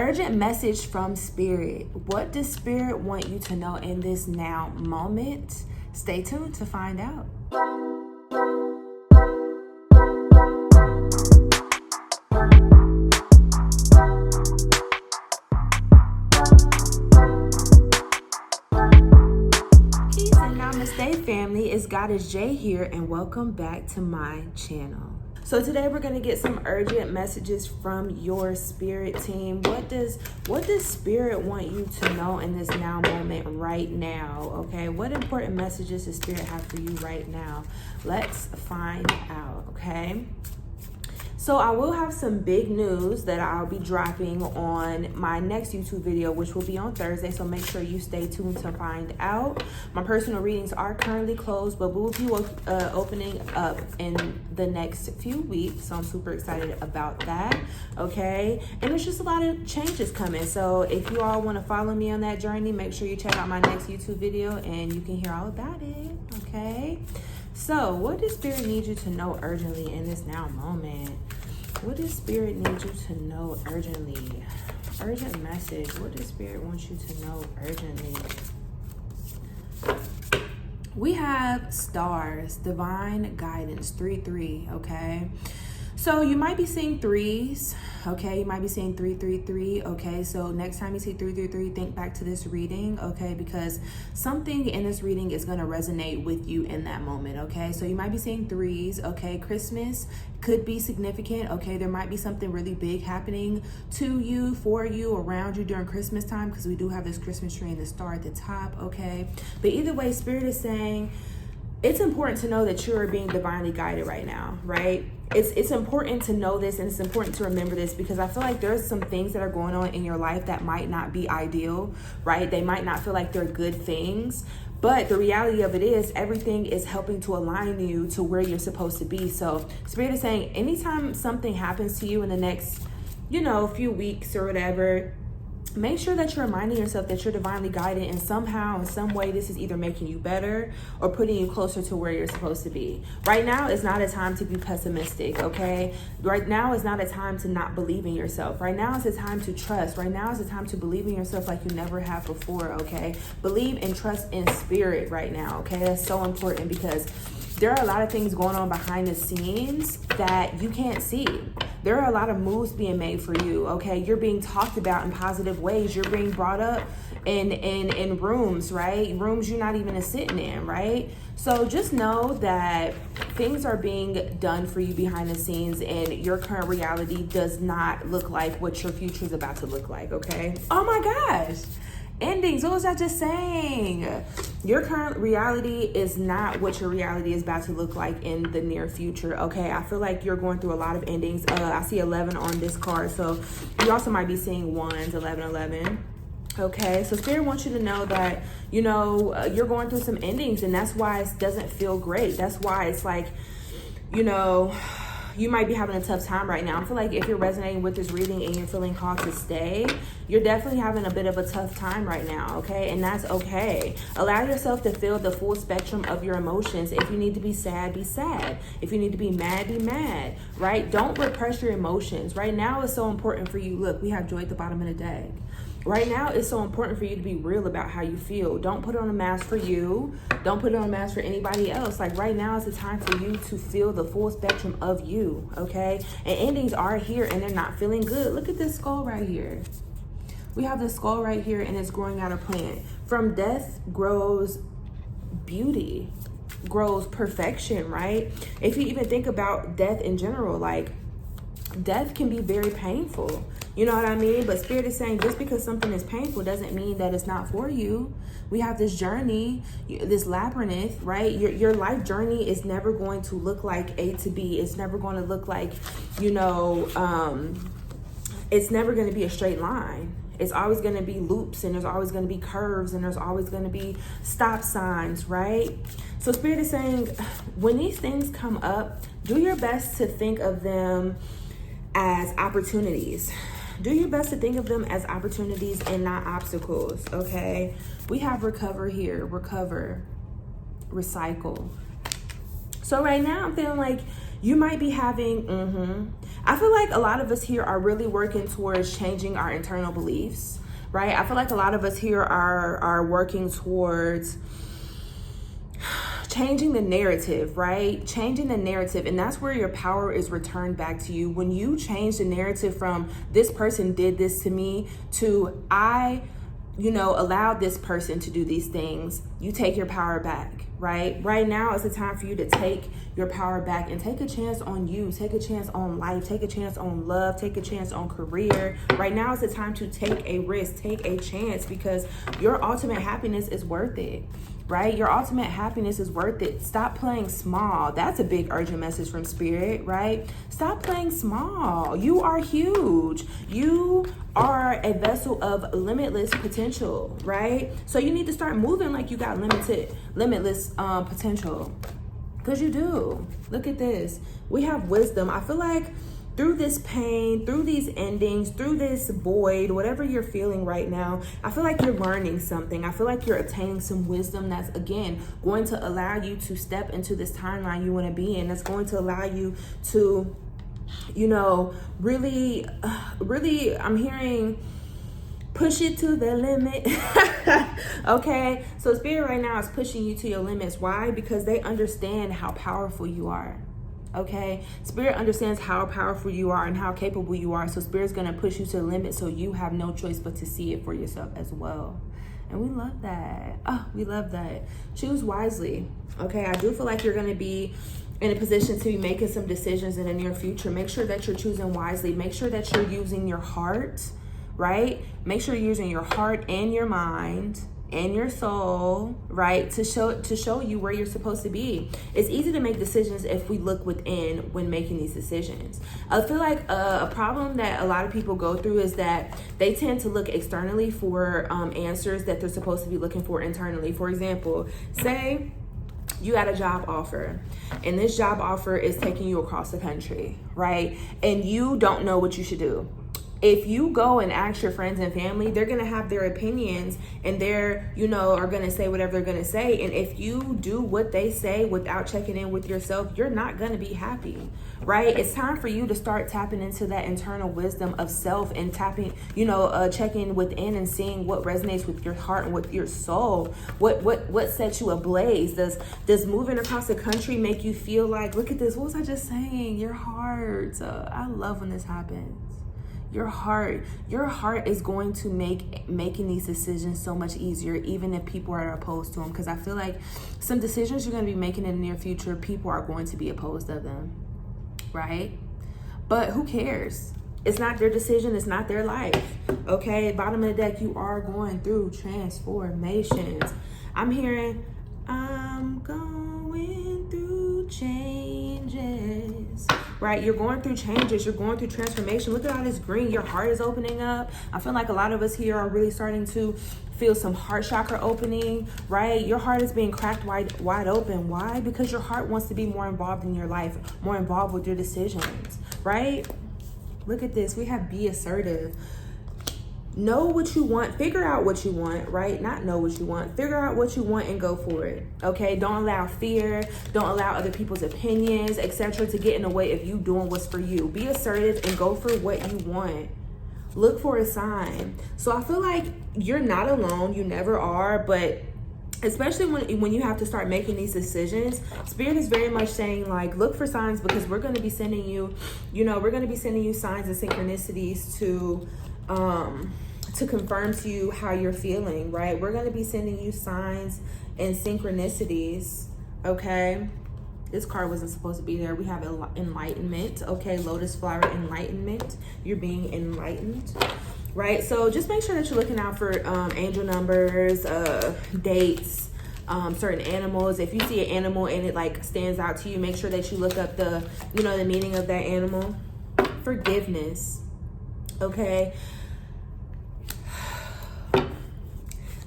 Urgent message from Spirit. What does Spirit want you to know in this now moment? Stay tuned to find out. Peace and namaste, family. It's Goddess J here, and welcome back to my channel. So today we're going to get some urgent messages from your spirit team. What does Spirit want you to know in this now moment right now? Okay, what important messages does Spirit have for you right now? Let's find out, okay? So I will have some big news that I'll be dropping on my next YouTube video, which will be on Thursday. So make sure you stay tuned to find out. My personal readings are currently closed, but we will be opening up in the next few weeks. So I'm super excited about that. Okay. And there's just a lot of changes coming. So if you all want to follow me on that journey, make sure you check out my next YouTube video and you can hear all about it. Okay. So what does Spirit need you to know urgently in this now moment? What does Spirit need you to know urgently? Urgent message. What does Spirit want you to know urgently? We have stars, divine guidance, 3-3, okay? So you might be seeing threes, okay? You might be seeing 3-3-3, okay? So next time you see 3-3-3, think back to this reading, okay? Because something in this reading is going to resonate with you in that moment, okay? So you might be seeing threes, okay? Christmas could be significant, okay? There might be something really big happening to you, for you, around you during Christmas time, because we do have this Christmas tree and the star at the top, okay? But either way, Spirit is saying it's important to know that you're being divinely guided right now, right? It's important to know this, and it's important to remember this, because I feel like there's some things that are going on in your life that might not be ideal, right? They might not feel like they're good things, but the reality of it is everything is helping to align you to where you're supposed to be. So Spirit is saying anytime something happens to you in the next, few weeks or whatever, make sure that you're reminding yourself that you're divinely guided, and somehow, in some way, this is either making you better or putting you closer to where you're supposed to be. Right now is not a time to be pessimistic, okay? Right now is not a time to not believe in yourself. Right now is a time to trust. Right now is a time to believe in yourself like you never have before, okay? Believe and trust in Spirit right now, okay? That's so important, because there are a lot of things going on behind the scenes that you can't see. There are a lot of moves being made for you, okay? You're being talked about in positive ways. You're being brought up in rooms, right? Rooms you're not even sitting in, right? So just know that things are being done for you behind the scenes, and your current reality does not look like what your future is about to look like, okay? Oh my gosh. Endings. What was I just saying? Your current reality is not what your reality is about to look like in the near future, okay? I feel like you're going through a lot of endings. I see 11 on this card, so you also might be seeing ones, 11. Okay, so Spirit wants you to know that, you're going through some endings, and that's why it doesn't feel great. That's why it's like, you might be having a tough time right now. I feel like if you're resonating with this reading and you're feeling called to stay, you're definitely having a bit of a tough time right now, okay? And that's okay. Allow yourself to feel the full spectrum of your emotions. If you need to be sad, be sad. If you need to be mad, right? Don't repress your emotions. Right now it's so important for you. Look, we have joy at the bottom of the deck. Right now, it's so important for you to be real about how you feel. Don't put on a mask for you. Don't put on a mask for anybody else. Like right now is the time for you to feel the full spectrum of you, okay? And endings are here and they're not feeling good. Look at this skull right here. We have this skull right here and it's growing out a plant. From death grows beauty, grows perfection, right? If you even think about death in general, like death can be very painful. You know what I mean? But Spirit is saying just because something is painful doesn't mean that it's not for you. We have this journey, this labyrinth, right? Your life journey is never going to look like A to B. It's never going to look like, it's never going to be a straight line. It's always going to be loops, and there's always going to be curves, and there's always going to be stop signs, right? So Spirit is saying when these things come up, do your best to think of them as opportunities. Do your best to think of them as opportunities and not obstacles, okay? We have recover here, recover, recycle. So right now I'm feeling like You might be having, I feel like a lot of us here are really working towards changing our internal beliefs, right? I feel like a lot of us here are working towards changing the narrative, right? Changing the narrative. And that's where your power is returned back to you. When you change the narrative from this person did this to me to I, allowed this person to do these things, you take your power back, right? Right now is the time for you to take your power back and take a chance on you, take a chance on life, take a chance on love, take a chance on career. Right now is the time to take a risk, take a chance, because your ultimate happiness is worth it. Right? Your ultimate happiness is worth it. Stop playing small. That's a big urgent message from Spirit, right? Stop playing small. You are huge. You are a vessel of limitless potential, right? So you need to start moving like you got limitless potential. Because you do. Look at this. We have wisdom. I feel like through this pain, through these endings, through this void, whatever you're feeling right now, I feel like you're learning something. I feel like you're attaining some wisdom that's, again, going to allow you to step into this timeline you want to be in. That's going to allow you to, really, I'm hearing push it to the limit. Okay? So Spirit right now is pushing you to your limits. Why? Because they understand how powerful you are. Okay, Spirit understands how powerful you are and how capable you are. So Spirit's going to push you to the limit, so you have no choice but to see it for yourself as well. And we love that. Oh, we love that. Choose wisely. Okay, I do feel like you're going to be in a position to be making some decisions in the near future. Make sure that you're choosing wisely. Make sure that you're using your heart, right? Make sure you're using your heart and your mind and your soul, right, to show you where you're supposed to be. It's easy to make decisions if we look within when making these decisions. I feel like a problem that a lot of people go through is that they tend to look externally for answers that they're supposed to be looking for internally. For example, say you got a job offer and this job offer is taking you across the country, right? And you don't know what you should do. If you go and ask your friends and family, they're going to have their opinions and they're, are going to say whatever they're going to say. And if you do what they say without checking in with yourself, you're not going to be happy, right? It's time for you to start tapping into that internal wisdom of self and checking within and seeing what resonates with your heart and with your soul. What sets you ablaze? Does moving across the country make you feel like, look at this, what was I just saying? Your heart. I love when this happens. Your heart is going to make making these decisions so much easier, even if people are opposed to them. Because I feel like some decisions you're going to be making in the near future, people are going to be opposed of them, right? But who cares? It's not their decision. It's not their life. Okay, bottom of the deck, you are going through transformations. I'm hearing, I'm going through changes. Right? You're going through changes. You're going through transformation. Look at all this green. Your heart is opening up. I feel like a lot of us here are really starting to feel some heart chakra opening, right? Your heart is being cracked wide open. Why? Because your heart wants to be more involved in your life, more involved with your decisions, right? Look at this. We have be assertive. Know what you want. Figure out what you want, right? Not know what you want. Figure out what you want and go for it, okay? Don't allow fear. Don't allow other people's opinions, etc. to get in the way of you doing what's for you. Be assertive and go for what you want. Look for a sign. So I feel like you're not alone. You never are, but especially when you have to start making these decisions, Spirit is very much saying, like, look for signs, because we're going to be sending you, we're going to be sending you signs and synchronicities to confirm to you how you're feeling, right? We're going to be sending you signs and synchronicities, okay? This card wasn't supposed to be there. We have enlightenment, okay? Lotus flower enlightenment. You're being enlightened, right? So just make sure that you're looking out for angel numbers, dates, certain animals. If you see an animal and it like stands out to you, make sure that you look up the meaning of that animal. Forgiveness, okay?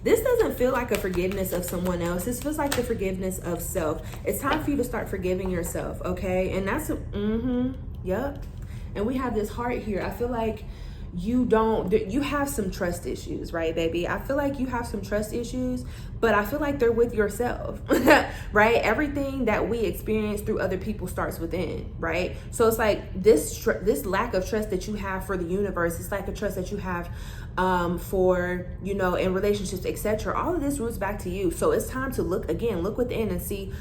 This doesn't feel like a forgiveness of someone else. This feels like the forgiveness of self. It's time for you to start forgiving yourself, okay? And that's, yep. And we have this heart here. I feel like you have some trust issues, right, baby? I feel like you have some trust issues, but I feel like they're with yourself, right? Everything that we experience through other people starts within, right? So it's like this lack of trust that you have for the universe, this lack of trust that you have for, you know, in relationships, etc. All of this roots back to you. So it's time to look within and see,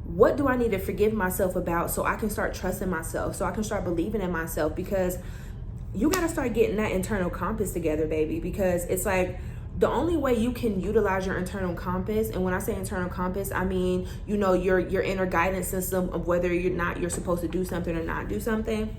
what do I need to forgive myself about so I can start trusting myself, so I can start believing in myself? Because you got to start getting that internal compass together, baby, because it's like the only way you can utilize your internal compass, and when I say internal compass, I mean, you know, your inner guidance system of whether you're supposed to do something or not do something.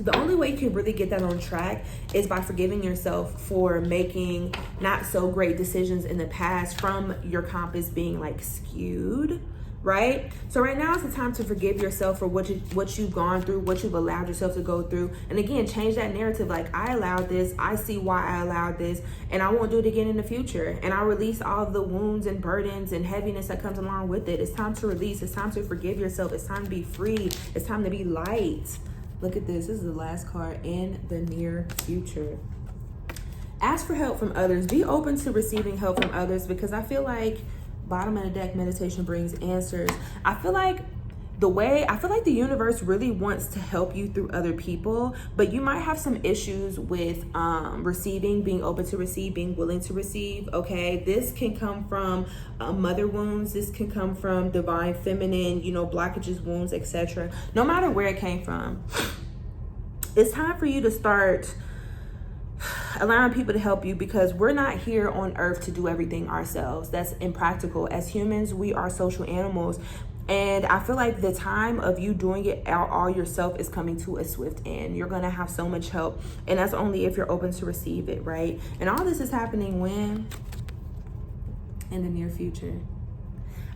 The only way you can really get that on track is by forgiving yourself for making not so great decisions in the past from your compass being like skewed, right? So right now is the time to forgive yourself for what you've gone through, what you've allowed yourself to go through. And again, change that narrative. Like, I allowed this, I see why I allowed this, and I won't do it again in the future. And I release all the wounds and burdens and heaviness that comes along with it. It's time to release. It's time to forgive yourself. It's time to be free. It's time to be light. Look at this. This is the last card, in the near future. Ask for help from others. Be open to receiving help from others, because I feel like bottom of the deck, meditation brings answers. I feel like the universe really wants to help you through other people, but you might have some issues with receiving, being open to receive, being willing to receive, okay? This can come from mother wounds. This can come from divine feminine, you know, blockages, wounds, etc. No matter where it came from, it's time for you to start allowing people to help you, because we're not here on earth to do everything ourselves. That's impractical. As humans, we are social animals. And I feel like the time of you doing it all yourself is coming to a swift end. You're going to have so much help. And that's only if you're open to receive it, right? And all this is happening when? In the near future.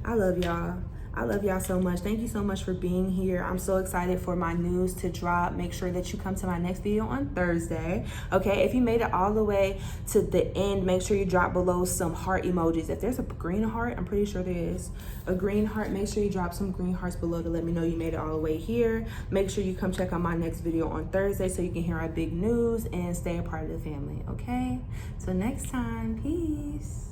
I love y'all. I love y'all so much. Thank you so much for being here. I'm so excited for my news to drop. Make sure that you come to my next video on Thursday. Okay, if you made it all the way to the end, make sure you drop below some heart emojis. If there's a green heart, I'm pretty sure there is a green heart. Make sure you drop some green hearts below to let me know you made it all the way here. Make sure you come check out my next video on Thursday so you can hear our big news and stay a part of the family. Okay, so next time, peace.